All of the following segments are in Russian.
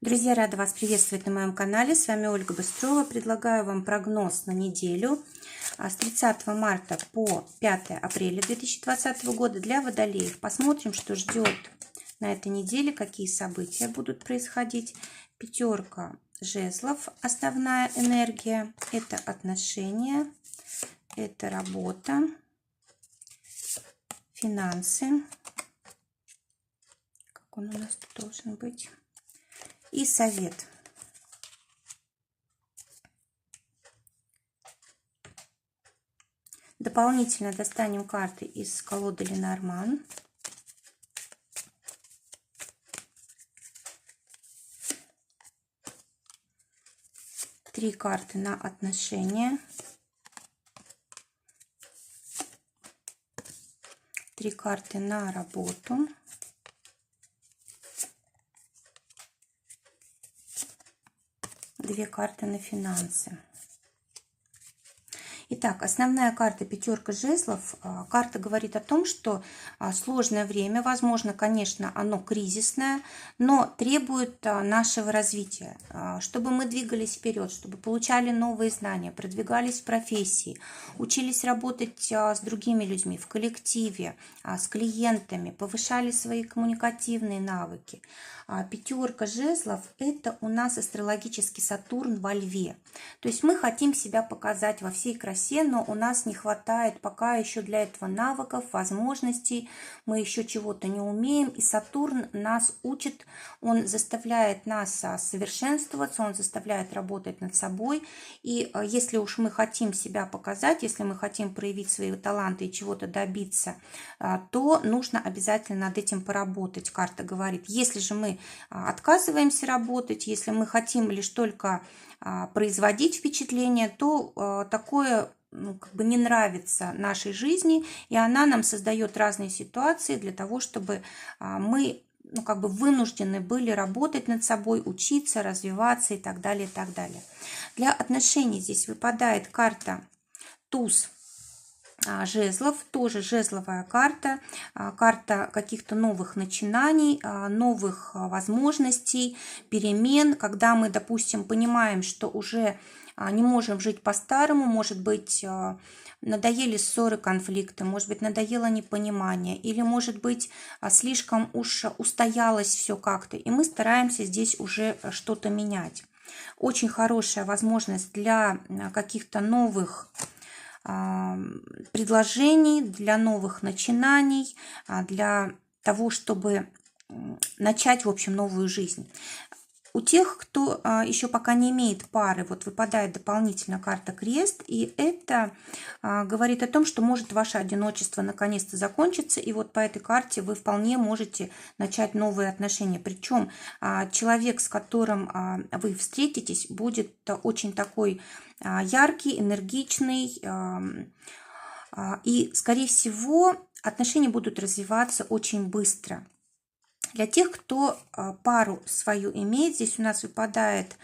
Друзья, рада вас приветствовать на моем канале. С вами Ольга Быстрова. Предлагаю вам прогноз на неделю с 30 марта по 5 апреля 2020 года для водолеев. Посмотрим, что ждет на этой неделе, какие события будут происходить. Пятерка жезлов, основная энергия. Это отношения, это работа, финансы. Как он у нас тут должен быть? И совет. Дополнительно достанем карты из колоды Ленорман. Три карты на отношения. Три карты на работу. Две карты на финансы. Итак, основная карта пятерка жезлов. Карта говорит о том, что сложное время, возможно, конечно, оно кризисное, но требует нашего развития, чтобы мы двигались вперед, чтобы получали новые знания, продвигались в профессии, учились работать с другими людьми, в коллективе, с клиентами, повышали свои коммуникативные навыки. Пятерка жезлов – это у нас астрологический Сатурн во Льве. То есть мы хотим себя показать во всей красе, но у нас не хватает пока еще для этого навыков, возможностей, мы еще чего-то не умеем. И Сатурн нас учит, он заставляет нас совершенствоваться, он заставляет работать над собой. И если уж мы хотим себя показать, если мы хотим проявить свои таланты и чего-то добиться, то нужно обязательно над этим поработать. Карта говорит, если же мы отказываемся работать, если мы хотим лишь только производить впечатление, то такое как бы не нравится нашей жизни, и она нам создает разные ситуации для того, чтобы мы как бы вынуждены были работать над собой, учиться, развиваться и так далее, и так далее. Для отношений здесь выпадает карта туз жезлов, тоже жезловая карта, карта каких-то новых начинаний, новых возможностей, перемен, когда мы, допустим, понимаем, что уже не можем жить по-старому, может быть, надоели ссоры, конфликты, может быть, надоело непонимание, или, может быть, слишком уж устоялось все как-то, и мы стараемся здесь уже что-то менять. Очень хорошая возможность для каких-то новых предложений, для новых начинаний, для того, чтобы начать, в общем, новую жизнь. У тех, кто еще пока не имеет пары, вот выпадает дополнительно карта крест, и это говорит о том, что может ваше одиночество наконец-то закончиться, и вот по этой карте вы вполне можете начать новые отношения. Причем человек, с которым вы встретитесь, будет очень такой яркий, энергичный, и, скорее всего, отношения будут развиваться очень быстро. Для тех, кто пару свою имеет, здесь у нас выпадает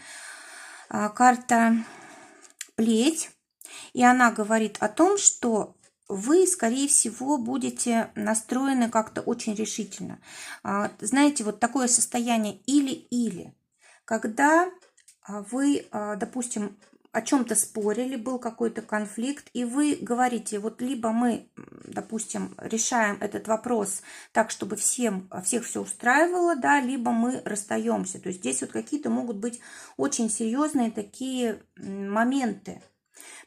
карта плеть, и она говорит о том, что вы, скорее всего, будете настроены как-то очень решительно. Знаете, вот такое состояние или-или, когда вы, допустим, о чем-то спорили, был какой-то конфликт, и вы говорите, вот либо мы, допустим, решаем этот вопрос так, чтобы всех все устраивало, да, либо мы расстаемся. То есть здесь вот какие-то могут быть очень серьезные такие моменты.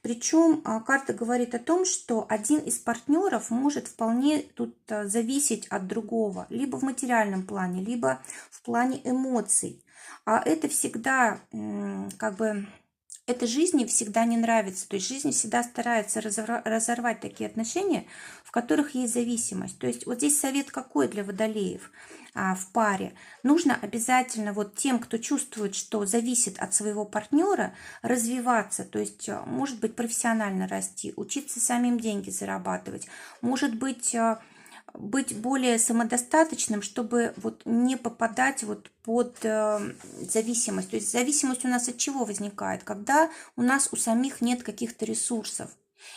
Причем карта говорит о том, что один из партнеров может вполне тут зависеть от другого, либо в материальном плане, либо в плане эмоций. А это всегда как бы... Это жизни всегда не нравится. То есть жизнь всегда старается разорвать такие отношения, в которых есть зависимость. То есть вот здесь совет какой для водолеев в паре? Нужно обязательно вот тем, кто чувствует, что зависит от своего партнера, развиваться. То есть, может быть, профессионально расти, учиться самим деньги зарабатывать. Может быть более самодостаточным, чтобы вот не попадать вот под зависимость. То есть зависимость у нас от чего возникает? Когда у нас у самих нет каких-то ресурсов.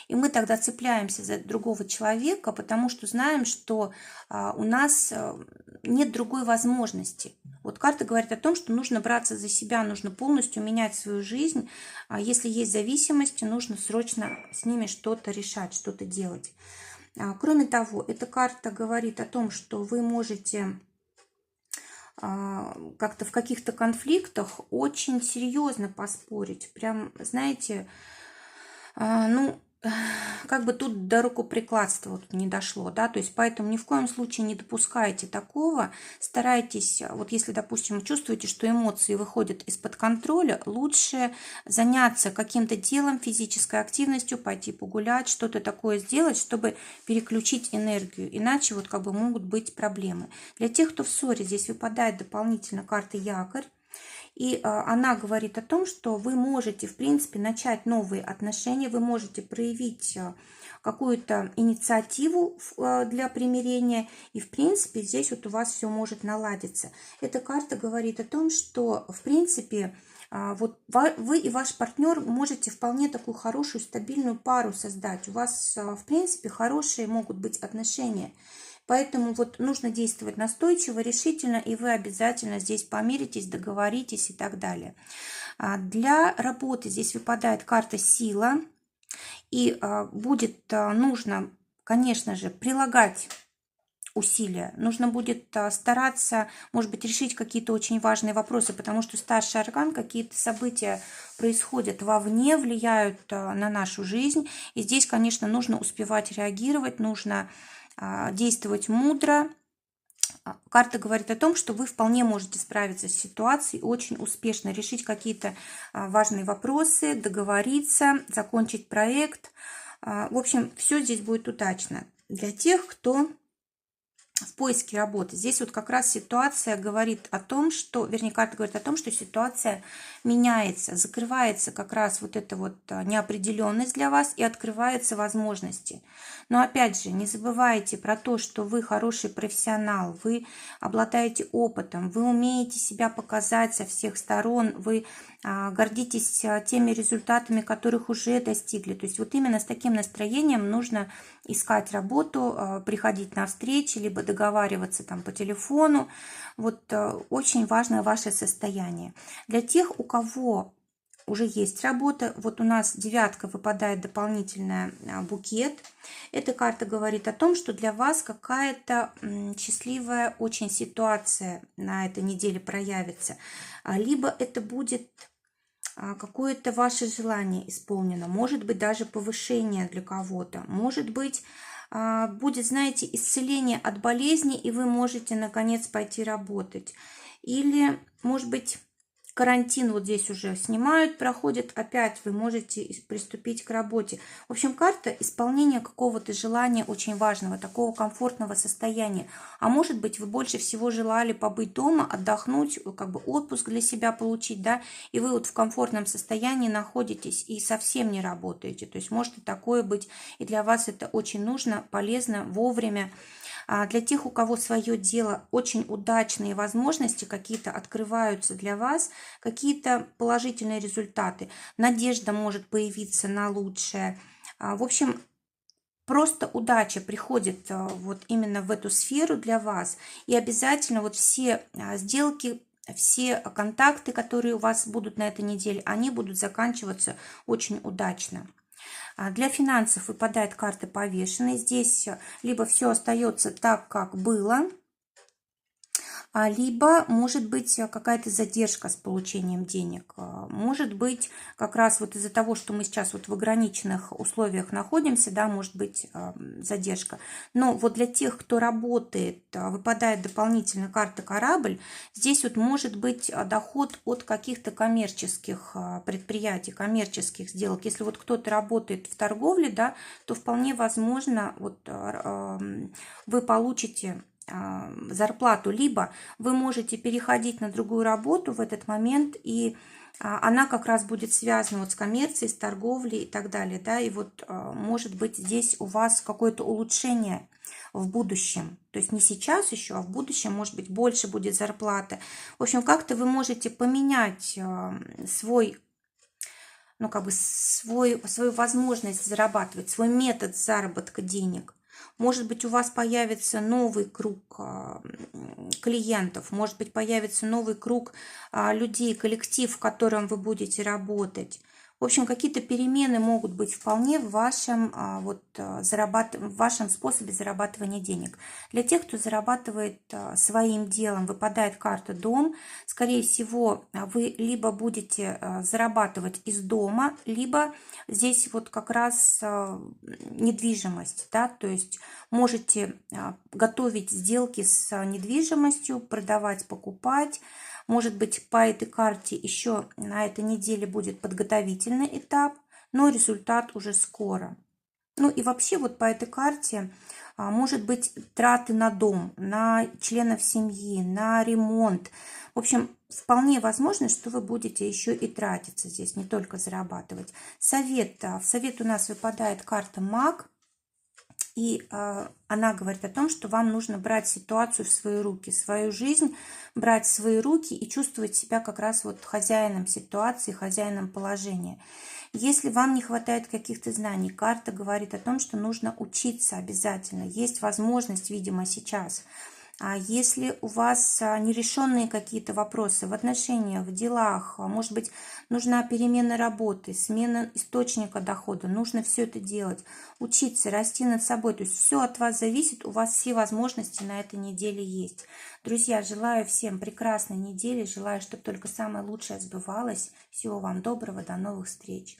И мы тогда цепляемся за другого человека, потому что знаем, что у нас нет другой возможности. Вот карта говорит о том, что нужно браться за себя, нужно полностью менять свою жизнь. Если есть зависимости, нужно срочно с ними что-то решать, что-то делать. Кроме того, эта карта говорит о том, что вы можете как-то в каких-то конфликтах очень серьезно поспорить. Прям, знаете, ну, как бы тут до рукоприкладства вот не дошло, да, то есть поэтому ни в коем случае не допускайте такого, старайтесь, вот если, допустим, чувствуете, что эмоции выходят из-под контроля, лучше заняться каким-то делом, физической активностью, пойти погулять, что-то такое сделать, чтобы переключить энергию, иначе вот как бы могут быть проблемы. Для тех, кто в ссоре, здесь выпадает дополнительно карта якорь. И она говорит о том, что вы можете, в принципе, начать новые отношения, вы можете проявить какую-то инициативу для примирения, и, в принципе, здесь вот у вас все может наладиться. Эта карта говорит о том, что, в принципе, вот вы и ваш партнер можете вполне такую хорошую, стабильную пару создать. У вас, в принципе, хорошие могут быть отношения. Поэтому вот нужно действовать настойчиво, решительно, и вы обязательно здесь помиритесь, договоритесь и так далее. Для работы здесь выпадает карта «Сила», и будет нужно, конечно же, прилагать усилия. Нужно будет стараться, может быть, решить какие-то очень важные вопросы, потому что старший аркан, какие-то события происходят вовне, влияют на нашу жизнь. И здесь, конечно, нужно успевать реагировать, нужно действовать мудро. Карта говорит о том, что вы вполне можете справиться с ситуацией, очень успешно решить какие-то важные вопросы, договориться, закончить проект. В общем, все здесь будет удачно. Для тех, кто в поиске работы. Здесь вот как раз ситуация говорит о том, что, вернее, карта говорит о том, что ситуация меняется, закрывается как раз вот эта вот неопределенность для вас и открываются возможности. Но опять же, не забывайте про то, что вы хороший профессионал, вы обладаете опытом, вы умеете себя показать со всех сторон, вы гордитесь теми результатами, которых уже достигли. То есть вот именно с таким настроением нужно искать работу, приходить на встречи, либо договариваться там по телефону. Вот очень важно ваше состояние. Для тех, у кого уже есть работа, вот у нас девятка выпадает дополнительная букет. Эта карта говорит о том, что для вас какая-то счастливая очень ситуация на этой неделе проявится. Либо это будет какое-то ваше желание исполнено, может быть даже повышение для кого-то, может быть будет, знаете, исцеление от болезни, и вы можете наконец пойти работать. Или, может быть, карантин вот здесь уже снимают, проходит, опять вы можете приступить к работе. В общем, карта исполнения какого-то желания очень важного, такого комфортного состояния. А может быть, вы больше всего желали побыть дома, отдохнуть, как бы отпуск для себя получить, да, и вы вот в комфортном состоянии находитесь и совсем не работаете. То есть может и такое быть, и для вас это очень нужно, полезно, вовремя. Для тех, у кого свое дело, очень удачные возможности какие-то открываются для вас, какие-то положительные результаты. Надежда может появиться на лучшее. В общем, просто удача приходит вот именно в эту сферу для вас. И обязательно вот все сделки, все контакты, которые у вас будут на этой неделе, они будут заканчиваться очень удачно. Для финансов выпадает карта повешенной. Здесь либо все остается так, как было, либо может быть какая-то задержка с получением денег. Может быть, как раз вот из-за того, что мы сейчас вот в ограниченных условиях находимся, да, может быть задержка. Но вот для тех, кто работает, выпадает дополнительно карта корабль. Здесь вот может быть доход от каких-то коммерческих предприятий, коммерческих сделок. Если вот кто-то работает в торговле, да, то вполне возможно вот вы получите зарплату, либо вы можете переходить на другую работу в этот момент, и она как раз будет связана вот с коммерцией, с торговлей и так далее, да, и вот может быть здесь у вас какое-то улучшение в будущем, то есть не сейчас еще, а в будущем, может быть, больше будет зарплата. В общем, как-то вы можете поменять свой ну, как бы свою возможность зарабатывать, свой метод заработка денег. Может быть, у вас появится новый круг клиентов, может быть, появится новый круг людей, коллектив, в котором вы будете работать. В общем, какие-то перемены могут быть вполне в вашем, в вашем способе зарабатывания денег. Для тех, кто зарабатывает своим делом, выпадает карта «Дом», скорее всего, вы либо будете зарабатывать из дома, либо здесь вот как раз недвижимость, да, то есть можете готовить сделки с недвижимостью, продавать, покупать. Может быть, по этой карте еще на этой неделе будет подготовительный этап, но результат уже скоро. Ну и вообще вот по этой карте может быть траты на дом, на членов семьи, на ремонт. В общем, вполне возможно, что вы будете еще и тратиться здесь, не только зарабатывать. Совет. В совет у нас выпадает карта Маг. И она говорит о том, что вам нужно брать ситуацию в свои руки, свою жизнь брать в свои руки и чувствовать себя как раз вот хозяином ситуации, хозяином положения. Если вам не хватает каких-то знаний, карта говорит о том, что нужно учиться обязательно. Есть возможность, видимо, сейчас. А если у вас нерешенные какие-то вопросы в отношениях, в делах, может быть, нужна перемена работы, смена источника дохода, нужно все это делать, учиться, расти над собой. То есть все от вас зависит, у вас все возможности на этой неделе есть. Друзья, желаю всем прекрасной недели, желаю, чтобы только самое лучшее сбывалось. Всего вам доброго, до новых встреч.